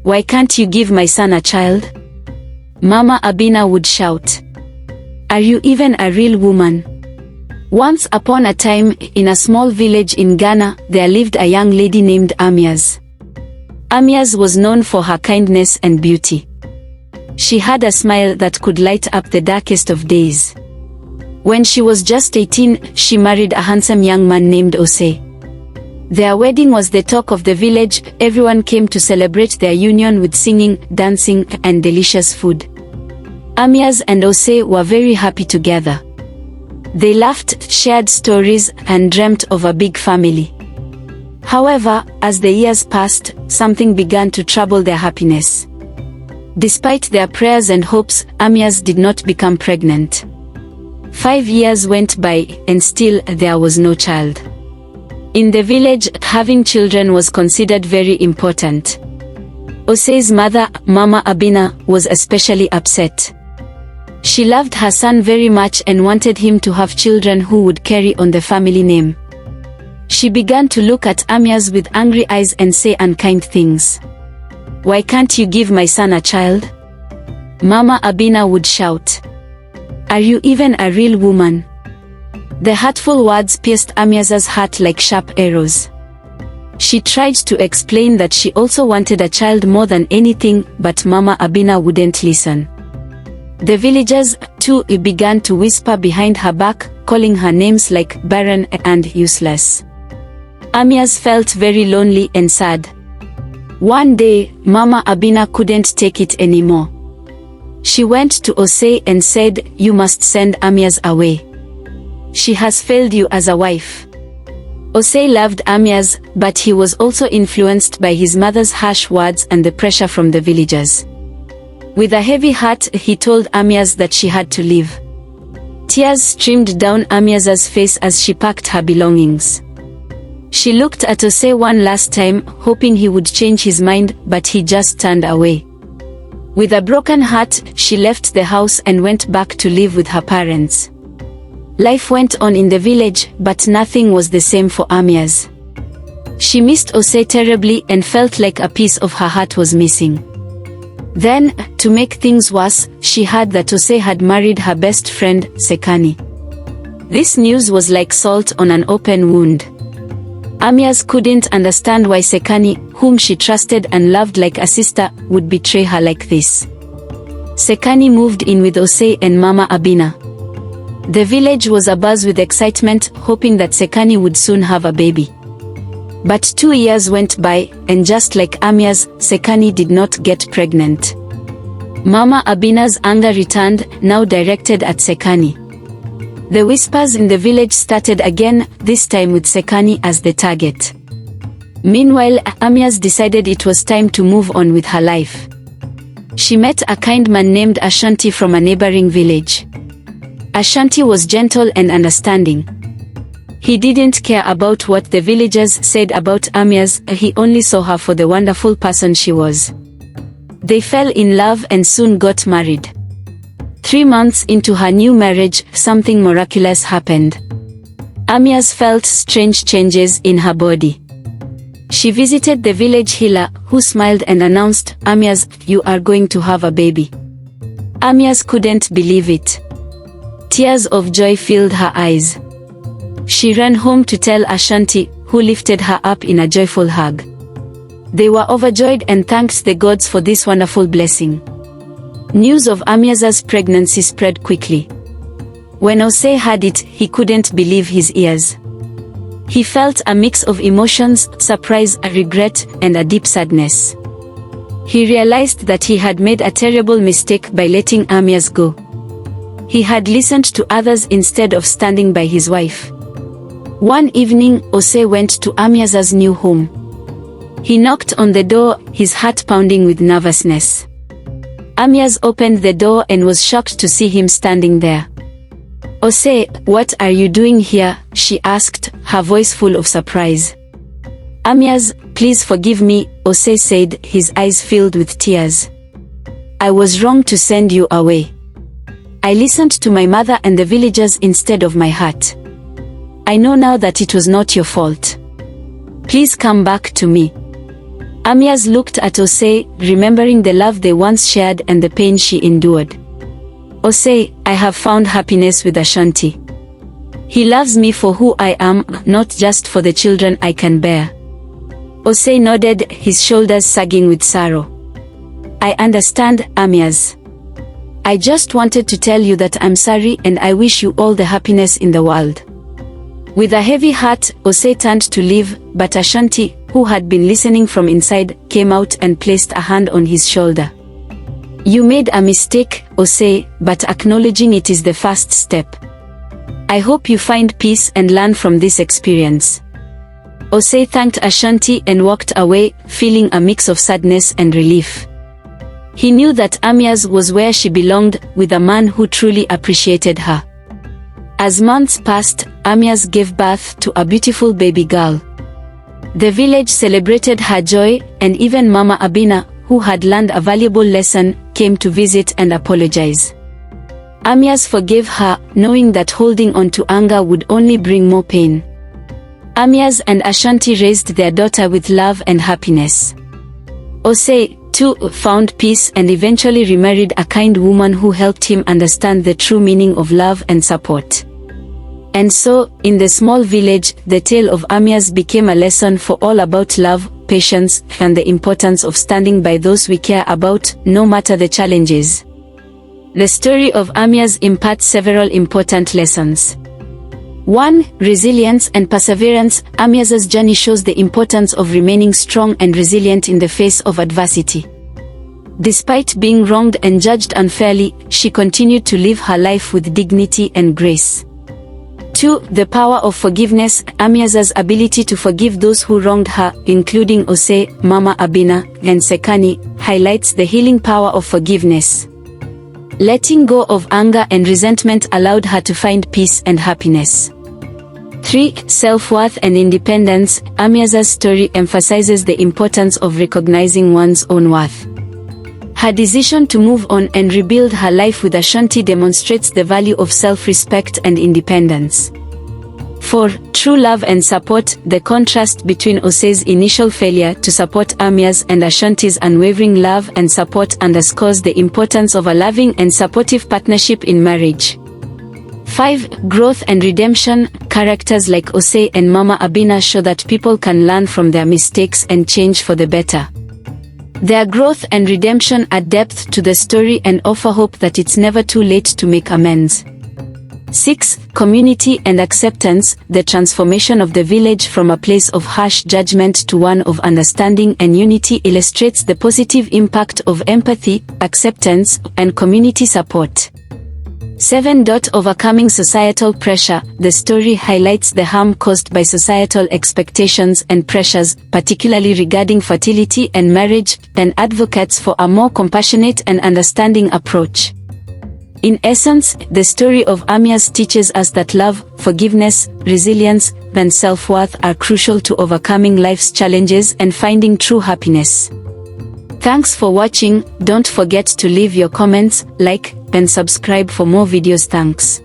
"Why can't you give my son a child?" Mama Abina would shout. "Are you even a real woman?" Once upon a time, in a small village in Ghana, there lived a young lady named Amias. Amias was known for her kindness and beauty. She had a smile that could light up the darkest of days. When she was just 18, she married a handsome young man named Osei. Their wedding was the talk of the village. Everyone came to celebrate their union with singing, dancing, and delicious food. Amias and Osei were very happy together. They laughed, shared stories, and dreamt of a big family. However, as the years passed, something began to trouble their happiness. Despite their prayers and hopes, Amias did not become pregnant. 5 years went by, and still there was no child. In the village, having children was considered very important. Osei's mother, Mama Abina, was especially upset. She loved her son very much and wanted him to have children who would carry on the family name. She began to look at Amias with angry eyes and say unkind things. "Why can't you give my son a child?" Mama Abina would shout. "Are you even a real woman?" The hurtful words pierced Amias's heart like sharp arrows. She tried to explain that she also wanted a child more than anything, but Mama Abina wouldn't listen. The villagers, too, began to whisper behind her back, calling her names like barren and useless. Amias felt very lonely and sad. One day, Mama Abina couldn't take it anymore. She went to Osei and said, "You must send Amias away. She has failed you as a wife." Osei loved Amias, but he was also influenced by his mother's harsh words and the pressure from the villagers. With a heavy heart, he told Amias that she had to leave. Tears streamed down Amias's face as she packed her belongings. She looked at Osei one last time, hoping he would change his mind, but he just turned away. With a broken heart, she left the house and went back to live with her parents. Life went on in the village, but nothing was the same for Amias. She missed Osei terribly and felt like a piece of her heart was missing. Then, to make things worse, she heard that Osei had married her best friend, Sekani. This news was like salt on an open wound. Amias couldn't understand why Sekani, whom she trusted and loved like a sister, would betray her like this. Sekani moved in with Osei and Mama Abina. The village was abuzz with excitement, hoping that Sekani would soon have a baby. But 2 years went by, and just like Amias, Sekani did not get pregnant. Mama Abina's anger returned, now directed at Sekani. The whispers in the village started again, this time with Sekani as the target. Meanwhile, Amias decided it was time to move on with her life. She met a kind man named Ashanti from a neighboring village. Ashanti was gentle and understanding. He didn't care about what the villagers said about Amias, he only saw her for the wonderful person she was. They fell in love and soon got married. 3 months into her new marriage, something miraculous happened. Amias felt strange changes in her body. She visited the village healer, who smiled and announced, "Amias, you are going to have a baby." Amias couldn't believe it. Tears of joy filled her eyes. She ran home to tell Ashanti, who lifted her up in a joyful hug. They were overjoyed and thanked the gods for this wonderful blessing. News of Amias's pregnancy spread quickly. When Osei heard it, he couldn't believe his ears. He felt a mix of emotions, surprise, a regret, and a deep sadness. He realized that he had made a terrible mistake by letting Amias go. He had listened to others instead of standing by his wife. One evening, Osei went to Amias's new home. He knocked on the door, his heart pounding with nervousness. Amias opened the door and was shocked to see him standing there. "Osei, what are you doing here?" she asked, her voice full of surprise. "Amias, please forgive me," Osei said, his eyes filled with tears. "I was wrong to send you away. I listened to my mother and the villagers instead of my heart. I know now that it was not your fault. Please come back to me." Amias looked at Osei, remembering the love they once shared and the pain she endured. Osei, I have found happiness with Ashanti. He loves me for who I am, not just for the children I can bear. Osei nodded, his shoulders sagging with sorrow. I understand, Amias. I just wanted to tell you that I'm sorry and I wish you all the happiness in the world. With a heavy heart, Osei turned to leave, but Ashanti, who had been listening from inside, came out and placed a hand on his shoulder. You made a mistake, Osei, but acknowledging it is the first step. I hope you find peace and learn from this experience. Osei thanked Ashanti and walked away, feeling a mix of sadness and relief. He knew that Amias was where she belonged, with a man who truly appreciated her. As months passed, Amias gave birth to a beautiful baby girl. The village celebrated her joy, and even Mama Abina, who had learned a valuable lesson, came to visit and apologize. Amias forgave her, knowing that holding on to anger would only bring more pain. Amias and Ashanti raised their daughter with love and happiness. Osei, too, found peace and eventually remarried a kind woman who helped him understand the true meaning of love and support. And so, in the small village, the tale of Amias became a lesson for all about love, patience, and the importance of standing by those we care about, no matter the challenges. The story of Amias imparts several important lessons. 1. Resilience and perseverance. Amias's journey shows the importance of remaining strong and resilient in the face of adversity. Despite being wronged and judged unfairly, she continued to live her life with dignity and grace. 2. The power of forgiveness. Amias's ability to forgive those who wronged her, including Osei, Mama Abina, and Sekani, highlights the healing power of forgiveness. Letting go of anger and resentment allowed her to find peace and happiness. 3. Self-worth and independence. Amias's story emphasizes the importance of recognizing one's own worth. Her decision to move on and rebuild her life with Ashanti demonstrates the value of self-respect and independence. 4. True love and support. The contrast between Osei's initial failure to support Amias and Ashanti's unwavering love and support underscores the importance of a loving and supportive partnership in marriage. 5. Growth and redemption. Characters like Osei and Mama Abina show that people can learn from their mistakes and change for the better. Their growth and redemption add depth to the story and offer hope that it's never too late to make amends. 6. Community and acceptance. The transformation of the village from a place of harsh judgment to one of understanding and unity illustrates the positive impact of empathy, acceptance, and community support. 7. Overcoming societal pressure. The story highlights the harm caused by societal expectations and pressures, particularly regarding fertility and marriage, and advocates for a more compassionate and understanding approach. In essence, the story of Amias teaches us that love, forgiveness, resilience, and self-worth are crucial to overcoming life's challenges and finding true happiness. Thanks for watching. Don't forget to leave your comments, like, and subscribe for more videos. Thanks.